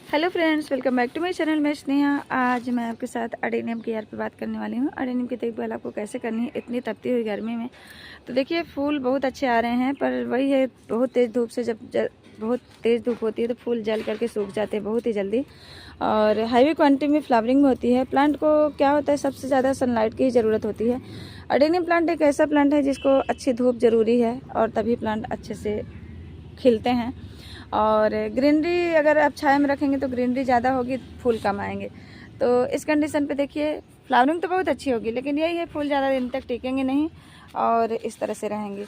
Hello friends, welcome back to my channel. मैं स्नेहा। आज मैं आपके साथ अडेनियम केयर पे बात करने वाली हूँ। अडेनियम की देखभाल आपको कैसे करनी है इतनी तपती हुई गर्मी में। तो देखिए, फूल बहुत अच्छे आ रहे हैं, पर वही है, बहुत तेज़ धूप से बहुत तेज़ धूप होती है तो फूल जल करके सूख जाते हैं बहुत ही जल्दी, और हैवी क्वान्टिटी में फ्लावरिंग में होती है। प्लांट को क्या होता है, सबसे ज़्यादा सनलाइट की ही ज़रूरत होती है। अडेनियम प्लांट एक ऐसा प्लांट है जिसको अच्छी धूप ज़रूरी है, और तभी प्लांट अच्छे से खिलते हैं। और ग्रीनरी अगर आप छाया में रखेंगे तो ग्रीनरी ज़्यादा होगी, फूल कम आएंगे। तो इस कंडीशन पे देखिए, फ्लावरिंग तो बहुत अच्छी होगी, लेकिन यही है, फूल ज़्यादा दिन तक टिकेंगे नहीं और इस तरह से रहेंगे।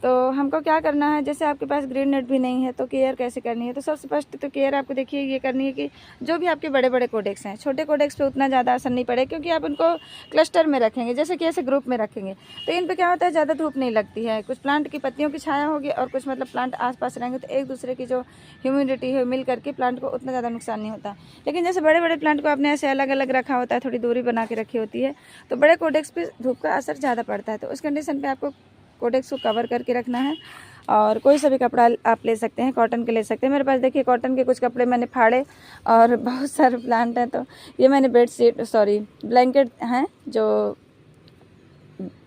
तो हमको क्या करना है, जैसे आपके पास ग्रीन नेट भी नहीं है तो केयर कैसे करनी है। तो सबसे फर्स्ट तो केयर आपको देखिए ये करनी है कि जो भी आपके बड़े बड़े कोडेक्स हैं, छोटे कोडेक्स पे उतना ज़्यादा असर नहीं पड़े, क्योंकि आप उनको क्लस्टर में रखेंगे, जैसे कि ऐसे ग्रुप में रखेंगे तो इन पे क्या होता है, ज़्यादा धूप नहीं लगती है। कुछ प्लांट की पत्तियों की छाया होगी और कुछ मतलब प्लांट आसपास रहेंगे, तो एक दूसरे की जो ह्यूमिडिटी है मिल करके प्लांट को उतना ज़्यादा नुकसान नहीं होता। लेकिन जैसे बड़े बड़े प्लांट को आपने ऐसे अलग अलग रखा होता है, थोड़ी दूरी बना के रखी होती है, तो बड़े कोडेक्स पे धूप का असर ज़्यादा पड़ता है। तो उस कंडीशन पे आपको कोडेक्स को कवर करके रखना है। और कोई सा भी कपड़ा आप ले सकते हैं, कॉटन के ले सकते हैं। मेरे पास देखिए कॉटन के कुछ कपड़े मैंने फाड़े, और बहुत सारे प्लांट हैं, तो ये मैंने ब्लैंकेट हैं जो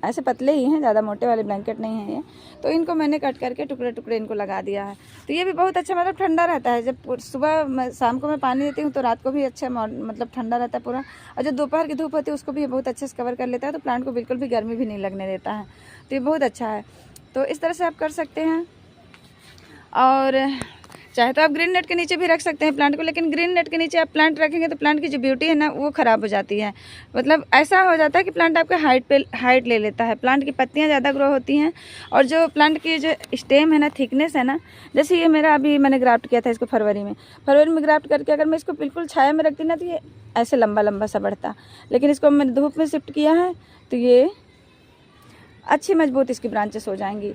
ऐसे पतले ही हैं, ज़्यादा मोटे वाले ब्लैंकेट नहीं हैं ये, तो इनको मैंने कट करके टुकड़े टुकड़े इनको लगा दिया है। तो ये भी बहुत अच्छा, मतलब ठंडा रहता है। जब सुबह शाम को मैं पानी देती हूँ तो रात को भी अच्छा मतलब ठंडा रहता है पूरा, और जो दोपहर की धूप होती है उसको भी बहुत अच्छे से कवर कर लेता है, तो प्लांट को बिल्कुल भी गर्मी भी नहीं लगने देता है। तो ये बहुत अच्छा है। तो इस तरह से आप कर सकते हैं। और चाहे तो आप ग्रीन नेट के नीचे भी रख सकते हैं प्लांट को, लेकिन ग्रीन नेट के नीचे आप प्लांट रखेंगे तो प्लांट की जो ब्यूटी है ना, वो ख़राब हो जाती है। मतलब ऐसा हो जाता है कि प्लांट आपके हाइट ले लेता है, प्लांट की पत्तियां ज़्यादा ग्रो होती हैं, और जो प्लांट की जो स्टेम है ना, थिकनेस है ना, जैसे ये मेरा अभी मैंने ग्राफ्ट किया था इसको फरवरी में ग्राफ्ट करके अगर मैं इसको बिल्कुल छाया में रखती ना, तो ये ऐसे लंबा लंबा सा बढ़ता। लेकिन इसको मैंने धूप में शिफ्ट किया है तो ये अच्छी मजबूत इसकी ब्रांचेस हो जाएंगी।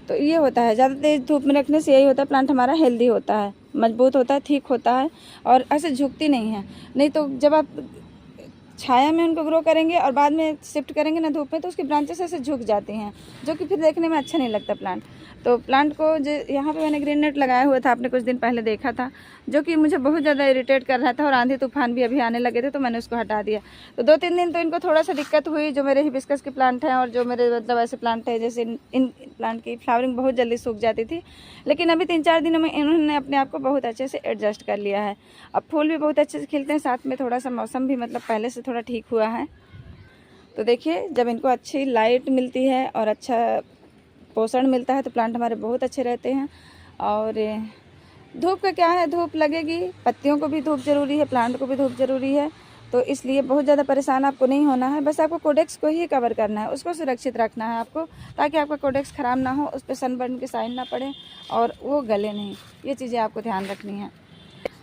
तो ये होता है, ज़्यादा तेज़ धूप में रखने से यही होता है, प्लांट हमारा हेल्दी होता है, मजबूत होता है, ठीक होता है, और ऐसे झुकती नहीं है। नहीं तो जब आप छाया में उनको ग्रो करेंगे और बाद में शिफ्ट करेंगे ना धूप में, तो उसकी ब्रांचेस ऐसे झुक जाती हैं, जो कि फिर देखने में अच्छा नहीं लगता प्लांट। तो प्लांट को जो यहाँ पे मैंने ग्रीन नेट लगाया हुआ था, आपने कुछ दिन पहले देखा था, जो कि मुझे बहुत ज़्यादा इरिटेट कर रहा था, और आंधी तूफान भी अभी आने लगे थे, तो मैंने उसको हटा दिया। तो 2-3 दिन तो इनको थोड़ा सा दिक्कत हुई, जो मेरे हिबिस्कस के प्लांट हैं और जो मेरे मतलब ऐसे प्लांट हैं, जैसे इन प्लांट की फ्लावरिंग बहुत जल्दी सूख जाती थी। लेकिन अभी 3-4 दिनों में इन्होंने अपने आप को बहुत अच्छे से एडजस्ट कर लिया है। अब फूल भी बहुत अच्छे से खिलते हैं, साथ में थोड़ा सा मौसम भी मतलब पहले से थोड़ा ठीक हुआ है। तो देखिए, जब इनको अच्छी लाइट मिलती है और अच्छा पोषण मिलता है तो प्लांट हमारे बहुत अच्छे रहते हैं। और धूप का क्या है, धूप लगेगी, पत्तियों को भी धूप ज़रूरी है, प्लांट को भी धूप ज़रूरी है, तो इसलिए बहुत ज़्यादा परेशान आपको नहीं होना है। बस आपको कोडेक्स को ही कवर करना है, उसको सुरक्षित रखना है आपको, ताकि आपका कोडेक्स ख़राब ना हो, उस पर सनबर्न की साइन ना पड़े और वो गले नहीं। ये चीज़ें आपको ध्यान रखनी है।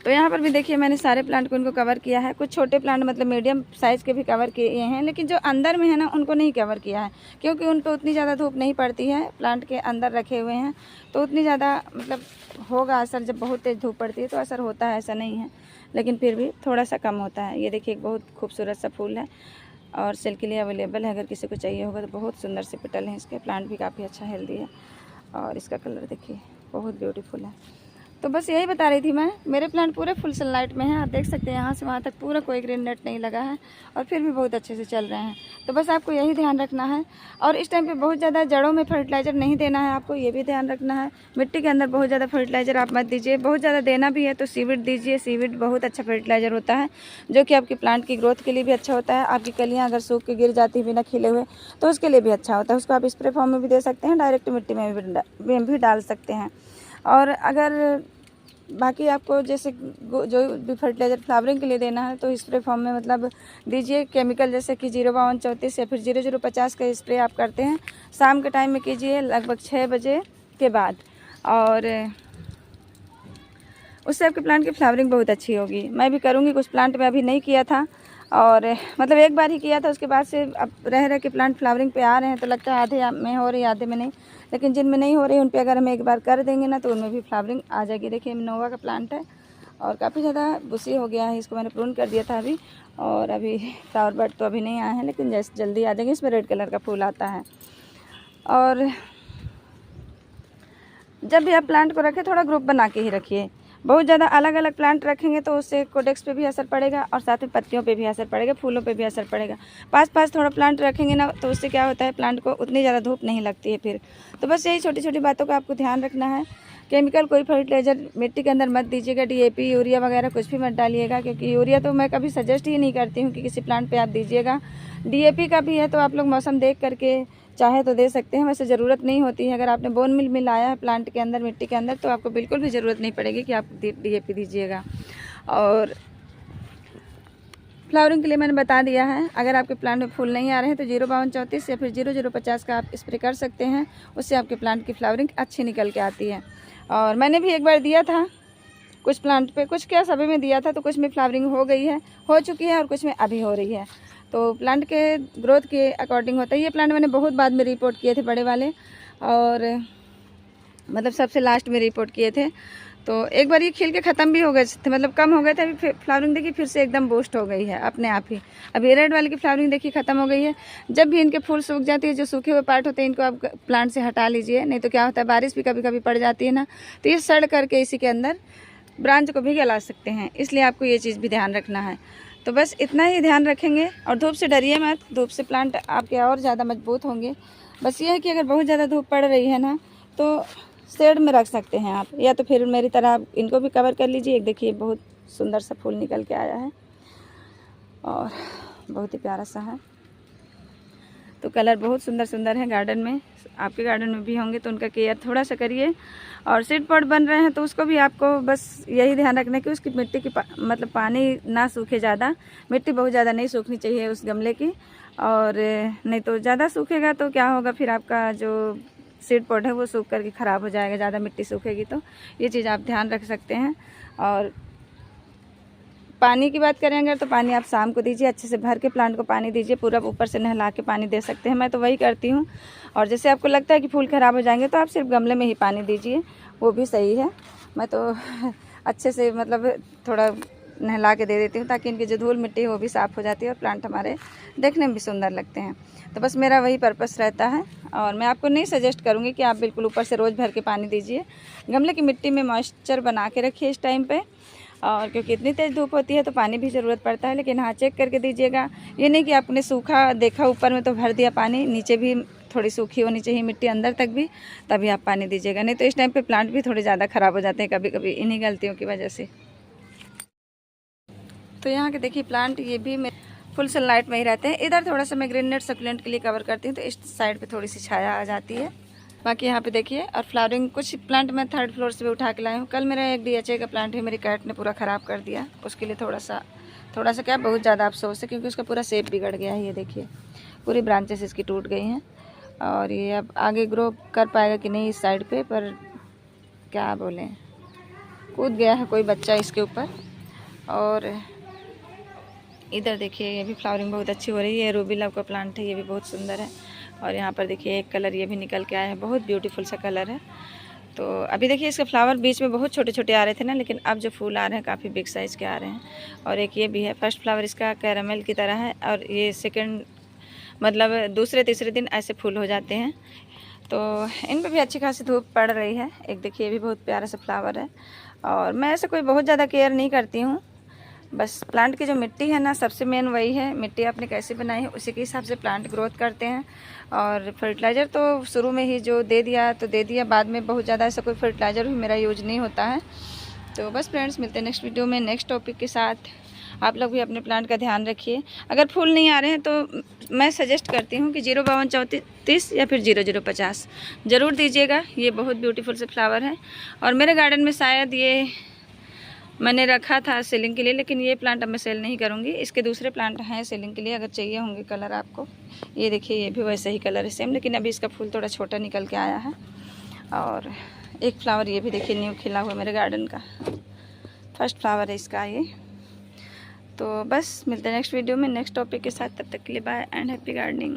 तो यहाँ पर भी देखिए, मैंने सारे प्लांट को इनको कवर किया है। कुछ छोटे प्लांट मतलब मीडियम साइज़ के भी कवर किए हैं, लेकिन जो अंदर में है ना, उनको नहीं कवर किया है, क्योंकि उन पर उतनी ज़्यादा धूप नहीं पड़ती है। प्लांट के अंदर रखे हुए हैं तो उतनी ज़्यादा मतलब होगा असर, जब बहुत तेज़ धूप पड़ती है तो असर होता है, ऐसा नहीं है, लेकिन फिर भी थोड़ा सा कम होता है। ये देखिए, एक बहुत खूबसूरत सा फूल है और सेल के लिए अवेलेबल है, अगर किसी को चाहिए होगा तो। बहुत सुंदर से पेटल हैं इसके, प्लांट भी काफ़ी अच्छा हेल्दी है, और इसका कलर देखिए बहुत ब्यूटीफुल है। तो बस यही बता रही थी मैं। मेरे प्लांट पूरे फुल सनलाइट में हैं, आप देख सकते हैं, यहाँ से वहाँ तक पूरा कोई ग्रीन नेट नहीं लगा है, और फिर भी बहुत अच्छे से चल रहे हैं। तो बस आपको यही ध्यान रखना है। और इस टाइम पे बहुत ज़्यादा जड़ों में फर्टिलाइज़र नहीं देना है आपको, ये भी ध्यान रखना है। मिट्टी के अंदर बहुत ज़्यादा फर्टिलाइज़र आप मत दीजिए, बहुत ज़्यादा देना भी है तो सीविड दीजिए। सीविड बहुत अच्छा फर्टिलाइज़र होता है, जो कि आपकी प्लांट की ग्रोथ के लिए भी अच्छा होता है। आपकी कलियाँ अगर सूख के गिर जाती है बिना खिले हुए, तो उसके लिए भी अच्छा होता है। उसको आप स्प्रे फॉर्म में भी दे सकते हैं, डायरेक्ट मिट्टी में भी डाल सकते हैं। और अगर बाकी आपको जैसे जो भी फर्टिलाइज़र फ्लावरिंग के लिए देना है तो स्प्रे फॉर्म में मतलब दीजिए केमिकल, जैसे कि 05234 या फिर 0050 का स्प्रे आप करते हैं, शाम के टाइम में कीजिए, लगभग 6 बजे के बाद, और उससे आपके प्लांट की फ्लावरिंग बहुत अच्छी होगी। मैं भी करूँगी, कुछ प्लांट में अभी नहीं किया था, और मतलब एक बार ही किया था, उसके बाद से अब रह के प्लांट फ्लावरिंग पे आ रहे हैं, तो लगता है आधे में हो रही है आधे में नहीं। लेकिन जिनमें नहीं हो रही उन पे अगर हम एक बार कर देंगे ना, तो उनमें भी फ्लावरिंग आ जाएगी। देखिए, नोवा का प्लांट है और काफ़ी ज़्यादा बुशी हो गया है, इसको मैंने प्रून कर दिया था अभी, और अभी फ्लावर बड तो अभी नहीं आए हैं, लेकिन जैसे जल्दी आ जाएंगे। इसमें रेड कलर का फूल आता है। और जब भी आप प्लांट को रखें, थोड़ा ग्रुप बना के ही रखिए, बहुत ज़्यादा अलग अलग प्लांट रखेंगे तो उससे कोडेक्स पे भी असर पड़ेगा और साथ में पत्तियों पे भी असर पड़ेगा, फूलों पे भी असर पड़ेगा। पास पास थोड़ा प्लांट रखेंगे ना तो उससे क्या होता है, प्लांट को उतनी ज़्यादा धूप नहीं लगती है फिर। तो बस यही छोटी छोटी बातों का आपको ध्यान रखना है। केमिकल कोई फर्टिलाइज़र मिट्टी के अंदर मत दीजिएगा, DAP यूरिया वगैरह कुछ भी मत डालिएगा, क्योंकि यूरिया तो मैं कभी सजेस्ट ही नहीं करती हूँ कि किसी प्लांट पे आप दीजिएगा। DAP का भी है तो आप लोग मौसम देख करके चाहे तो दे सकते हैं, वैसे ज़रूरत नहीं होती है। अगर आपने बोन मिल मिलाया है प्लांट के अंदर, मिट्टी के अंदर, तो आपको बिल्कुल भी ज़रूरत नहीं पड़ेगी कि आप DAP दीजिएगा। और फ्लावरिंग के लिए मैंने बता दिया है, अगर आपके प्लांट में फूल नहीं आ रहे हैं तो 05234 या फिर 0050 का आप स्प्रे कर सकते हैं, उससे आपके प्लांट की फ्लावरिंग अच्छी निकल के आती है। और मैंने भी एक बार दिया था कुछ प्लांट पे, कुछ क्या सभी में दिया था, तो कुछ में फ्लावरिंग हो चुकी है और कुछ में अभी हो रही है। तो प्लांट के ग्रोथ के अकॉर्डिंग होता है। ये प्लांट मैंने बहुत बाद में रिपोर्ट किए थे बड़े वाले, और मतलब सबसे लास्ट में रिपोर्ट किए थे। तो एक बार ये खिल के ख़त्म भी हो गए थे, मतलब कम हो गए थे। अभी फ्लावरिंग देखिए फिर से एकदम बूस्ट हो गई है अपने आप ही। अभी रेड वाली की फ्लावरिंग देखिए ख़त्म हो गई है। जब भी इनके फूल सूख जाती है, जो सूखे हुए पार्ट होते हैं, इनको आप प्लांट से हटा लीजिए, नहीं तो क्या होता है, बारिश भी कभी कभी पड़ जाती है ना, तो ये सड़ करके इसी के अंदर ब्रांच को भी गला सकते हैं। इसलिए आपको ये चीज़ भी ध्यान रखना है। तो बस इतना ही ध्यान रखेंगे, और धूप से डरिए मत, धूप से प्लांट आपके और ज़्यादा मजबूत होंगे। बस ये है कि अगर बहुत ज़्यादा धूप पड़ रही है ना, तो शेड में रख सकते हैं आप, या तो फिर मेरी तरह आप इनको भी कवर कर लीजिए। एक देखिए बहुत सुंदर सा फूल निकल के आया है और बहुत ही प्यारा सा है। तो कलर बहुत सुंदर सुंदर है। गार्डन में, आपके गार्डन में भी होंगे तो उनका केयर थोड़ा सा करिए। और सीड पॉट बन रहे हैं तो उसको भी आपको बस यही ध्यान रखना है कि उसकी मिट्टी की मतलब पानी ना सूखे ज़्यादा, मिट्टी बहुत ज़्यादा नहीं सूखनी चाहिए उस गमले की। और नहीं तो ज़्यादा सूखेगा तो क्या होगा, फिर आपका जो सीड पॉट है वो सूख करके ख़राब हो जाएगा, ज़्यादा मिट्टी सूखेगी तो। ये चीज़ आप ध्यान रख सकते हैं। और पानी की बात करें अगर, तो पानी आप शाम को दीजिए, अच्छे से भर के प्लांट को पानी दीजिए, पूरा ऊपर से नहला के पानी दे सकते हैं, मैं तो वही करती हूँ। और जैसे आपको लगता है कि फूल ख़राब हो जाएंगे तो आप सिर्फ गमले में ही पानी दीजिए, वो भी सही है। मैं तो अच्छे से मतलब थोड़ा नहला के दे देती हूँ, ताकि इनकी जो धूल मिट्टी है वो भी साफ़ हो जाती है और प्लांट हमारे देखने में भी सुंदर लगते हैं। तो बस मेरा वही पर्पस रहता है। और मैं आपको नहीं सजेस्ट करूँगी कि आप बिल्कुल ऊपर से रोज़ भर के पानी दीजिए। गमले की मिट्टी में मॉइस्चर बना के रखिए इस टाइम पे, और क्योंकि इतनी तेज़ धूप होती है तो पानी भी ज़रूरत पड़ता है। लेकिन हाँ, चेक करके दीजिएगा। ये नहीं कि आपने सूखा देखा ऊपर में तो भर दिया पानी, नीचे भी थोड़ी सूखी होनी चाहिए मिट्टी अंदर तक भी, तभी आप पानी दीजिएगा। नहीं तो इस टाइम पे प्लांट भी थोड़े ज़्यादा ख़राब हो जाते हैं कभी कभी इन्हीं गलतियों की वजह से। तो यहाँ के देखिए प्लांट, ये भी फुल सनलाइट में ही रहते हैं। इधर थोड़ा सा मैं ग्रीन नेट सकुलेंट के लिए कवर करती हूँ, तो इस साइड पे थोड़ी सी छाया आ जाती है। बाकी यहाँ पे देखिए, और फ्लावरिंग कुछ प्लांट मैं 3rd फ्लोर से भी उठा के लाई हूँ। कल मेरा एक DHA का प्लांट है, मेरी कैट ने पूरा ख़राब कर दिया। उसके लिए थोड़ा सा क्या बहुत ज़्यादा अफसोस है, क्योंकि उसका पूरा शेप बिगड़ गया है। ये देखिए पूरी ब्रांचेस इसकी टूट गई हैं, और ये अब आगे ग्रो कर पाएगा कि नहीं इस साइड पे, पर क्या बोलें, कूद गया है कोई बच्चा इसके ऊपर। और इधर देखिए ये भी फ्लावरिंग बहुत अच्छी हो रही है। रूबी लव का प्लांट है, ये भी बहुत सुंदर है। और यहाँ पर देखिए एक कलर ये भी निकल के आया है, बहुत ब्यूटीफुल सा कलर है। तो अभी देखिए इसका फ्लावर बीच में बहुत छोटे छोटे आ रहे थे ना, लेकिन अब जो फूल आ रहे हैं काफ़ी बिग साइज़ के आ रहे हैं। और एक ये भी है, फर्स्ट फ्लावर इसका कैरामल की तरह है, और ये सेकंड मतलब दूसरे तीसरे दिन ऐसे फूल हो जाते हैं। तो इन पर भी अच्छी खासी धूप पड़ रही है। एक देखिए ये भी बहुत प्यारा सा फ्लावर है। और मैं ऐसे कोई बहुत ज़्यादा केयर नहीं करती हूँ, बस प्लांट की जो मिट्टी है ना, सबसे मेन वही है। मिट्टी आपने कैसे बनाई है उसी के हिसाब से प्लांट ग्रोथ करते हैं। और फर्टिलाइज़र तो शुरू में ही जो दे दिया तो दे दिया, बाद में बहुत ज़्यादा ऐसा कोई फर्टिलाइज़र भी मेरा यूज नहीं होता है। तो बस फ्रेंड्स, मिलते हैं नेक्स्ट वीडियो में नेक्स्ट टॉपिक के साथ। आप लोग भी अपने प्लांट का ध्यान रखिए। अगर फूल नहीं आ रहे हैं तो मैं सजेस्ट करती हूँ कि 05234 या फिर 0050 ज़रूर दीजिएगा। ये बहुत ब्यूटीफुल से फ्लावर है। और मेरे गार्डन में शायद ये मैंने रखा था सेलिंग के लिए, लेकिन ये प्लांट अब मैं सेल नहीं करूँगी। इसके दूसरे प्लांट हैं सेलिंग के लिए, अगर चाहिए होंगे कलर आपको। ये देखिए ये भी वैसे ही कलर है सेम, लेकिन अभी इसका फूल थोड़ा छोटा निकल के आया है। और एक फ्लावर ये भी देखिए न्यू खिला हुआ मेरे गार्डन का, फर्स्ट फ्लावर है इसका ये। तो बस मिलते हैं नेक्स्ट वीडियो में नेक्स्ट टॉपिक के साथ। तब तक के लिए बाय एंड हैप्पी गार्डनिंग।